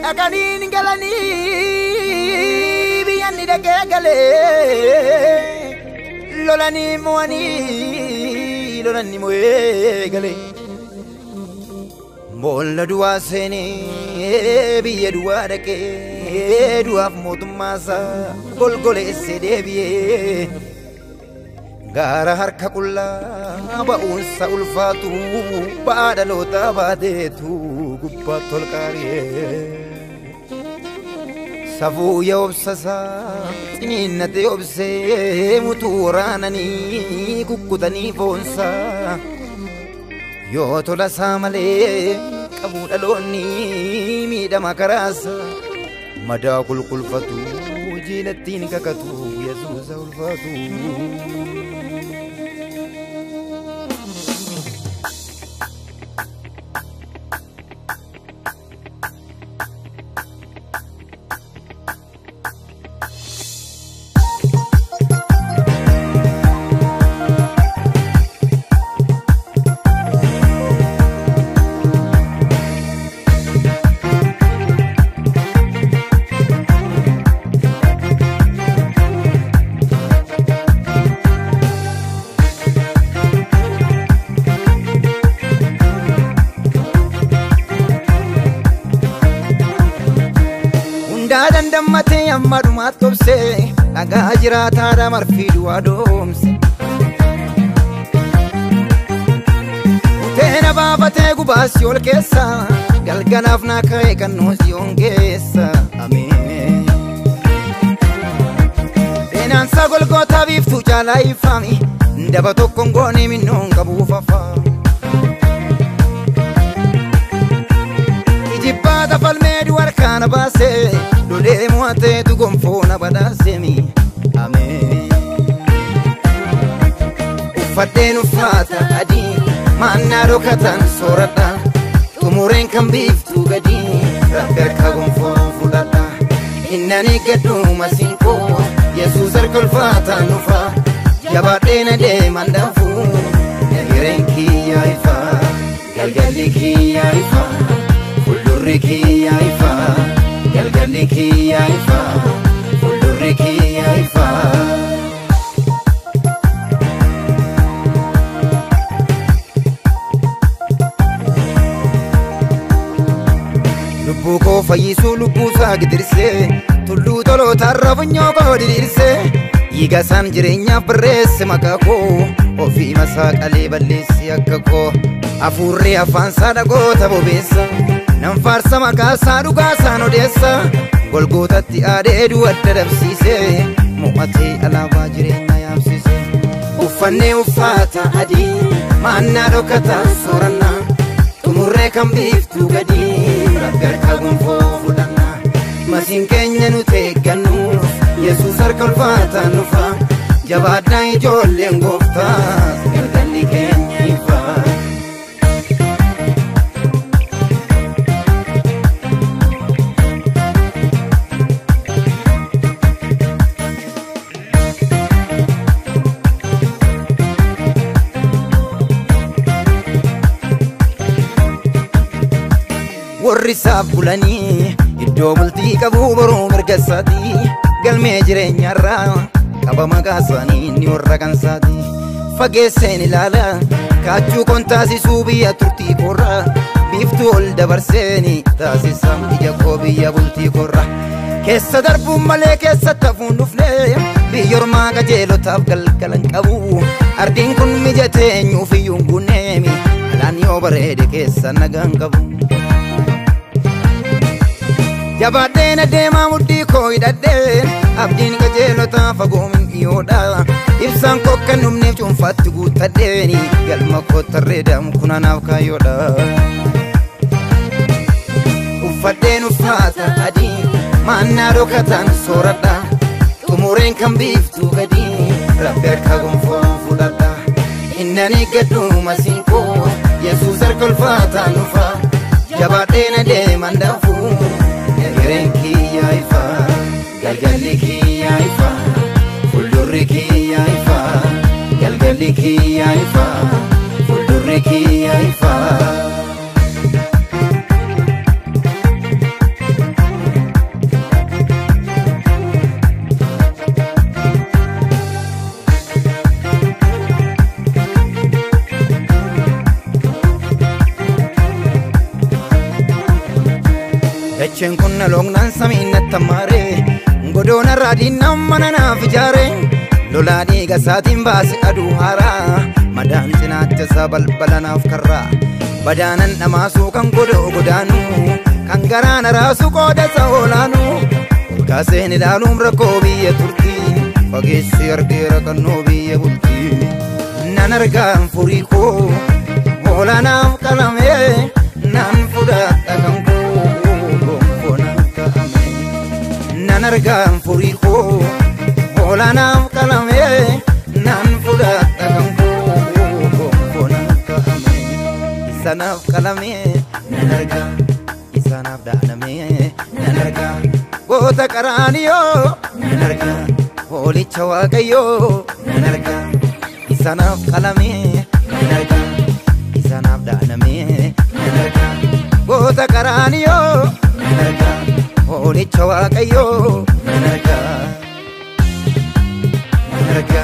Akani ngalani biyani dagale lolani moegale bolla duwa sene biye duwa dake duwa motumasa golgole sedebiye gara harka kulla ba'unsa ulfatu ba'da lota badetu gubbatul qariye safu yobsasa tininate yobse muturanani kukutani fonsa yo tola samale qabu dalonni midama karasa mada kulfatu jinatin kakatu yesusa ulfatu dan dammate ammadu matobse aga jirata da marfidu adomse utena babate gubasi ol kessa galganaf na kay kanosi ongessa amen enan sagol gota biftu jala ifami ndaba tokkongoni minnon kabufafa ijibata falmedu arkana base dole muate tu gonfona badasemi amen ufadenu fata adi manna rokatan sorada tumuren kan biftu gadi rabber ka gonfona fulada innani gadu masinko yesus arkol fata nufa yabadena de mandafu yerenki yaifa galgaliki yaifa fuluriki yaifa galgaliki yaifa fuluriki yaifa lubbu ko fayisu lubbu sagidirse tullu tolo tarrafunyo ko dirse yiga san jirenya presse makako ofi masaqale balesi akako afurri afan sadago tabobesa nam farsa makasa duga sanodessa golgotatti adeedu adda dabsise mu'ate alaba jirenya yamsise uffanne uffata adi manna dokata soranna tumurre kan biftu gadi rabber ka gonfo fudanna masin kenya nu teeggannu yesus arkol fata nufa jabadna ijolle ngofta galgalli kenya ifa warri sabulani iddo bulti qabu boru mirgasati galme jireenyarra qaba magasani ni warra kansati fageesen ilala kaachuu kontaasisu biyya turtii korra biftu ol dabarseeni taasisam ija koo biyya bultii korra keessa darbuun malee keessa tafuun dhufne biyyormaa qajeelotaaf galgalan qabu ardiin kun mijateenyuuf iyyuun gunneemi alaan yoo bareede keessa nagaan qabu jabadena dema muddi ko idadden abdin qajeelota fagoomin dhiyoodha ibsaan kokkanumneef cuunfaatti guuttadheeni galma kottarreedam kunanaaf kaayyoodha uffadheen uffata adii maannaa dhokatan sooradha xumureen kan biiftuu gadi rabbi harka gonfoo fudhadha إنني قدو مسينكو يسوس الكلفاتا نفا جبادين ديما دفو يغرينكي يا إفا قلقلكي يا إفا فلدركي يا إفا قلقلكي يا إفا فلدركي يا إفا Echen kunna longnan samina tamare godona radina manana fijare lolani gasatin basi aduhara madan tinate sabal balana afkara badanan namasu kan godo godanu kan garana rasu koda saolanu kasen dalum rakobi turki bagesi argira kanobi bulti nanarga furiko holana kalame nan fuda takamko Nanargam furiko holana kalame nan fuda takamko konaka ame isanaf kalame nanarga isanaf daname nanarga bota karaniyo nanarga holi chawagayo nanarga isanaf kalame nanarga isanaf daname nanarga bota karaniyo nanarga Holy Chawakayo, Nanarga, Nanarga.